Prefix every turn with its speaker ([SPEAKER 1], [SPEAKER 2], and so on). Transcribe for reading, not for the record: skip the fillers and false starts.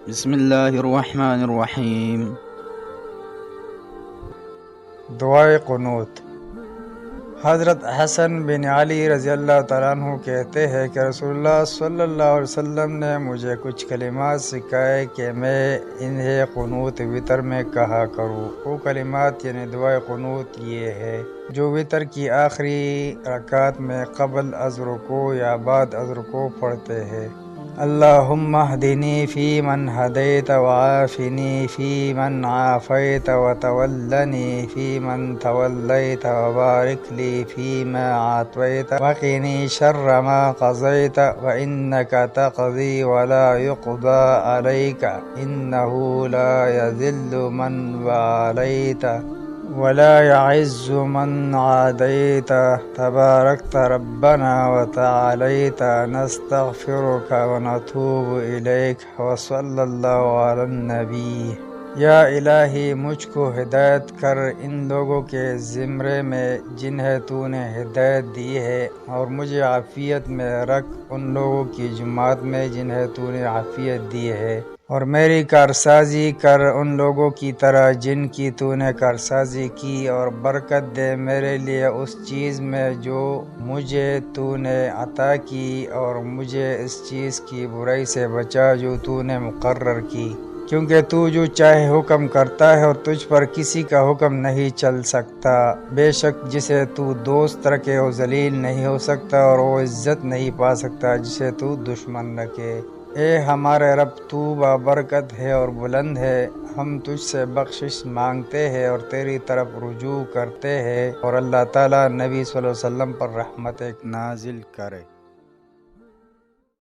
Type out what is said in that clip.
[SPEAKER 1] بسم اللہ الرحمن الرحیم۔
[SPEAKER 2] دعائے قنوت۔ حضرت حسن بن علی رضی اللہ تعالیٰ عنہ کہتے ہیں کہ رسول اللہ صلی اللہ علیہ وسلم نے مجھے کچھ کلمات سکھائے کہ میں انہیں قنوت وتر میں کہا کروں۔ وہ کلمات یعنی دعائے قنوت یہ ہے جو وتر کی آخری رکعت میں قبل از رکوع یا بعد از رکوع پڑھتے ہیں۔ اللہم اہدنی فی من ہدیت وعافنی فی من عافیت وتولنی فی من تولیت وبارک لی فیما اعطیت وقنی شر ما قضیت وانک تقضی ولا یقضى علیک انہ لا یذل من وعلیت ولا يعز من عاديت تباركت ربنا وتعاليت نستغفرك ونتوب إليك وصلى الله على النبي۔ یا الہی مجھ کو ہدایت کر ان لوگوں کے زمرے میں جنہیں تو نے ہدایت دی ہے، اور مجھے عافیت میں رکھ ان لوگوں کی جماعت میں جنہیں تو نے عافیت دی ہے، اور میری کارسازی کر ان لوگوں کی طرح جن کی تو نے کارسازی کی، اور برکت دے میرے لیے اس چیز میں جو مجھے تو نے عطا کی، اور مجھے اس چیز کی برائی سے بچا جو تو نے مقرر کی، کیونکہ تو جو چاہے حکم کرتا ہے اور تجھ پر کسی کا حکم نہیں چل سکتا۔ بے شک جسے تو دوست رکھے وہ ذلیل نہیں ہو سکتا، اور وہ عزت نہیں پا سکتا جسے تو دشمن رکھے۔ اے ہمارے رب، تو بابرکت ہے اور بلند ہے، ہم تجھ سے بخشش مانگتے ہیں اور تیری طرف رجوع کرتے ہیں، اور اللہ تعالیٰ نبی صلی اللہ علیہ وسلم پر رحمت نازل کرے۔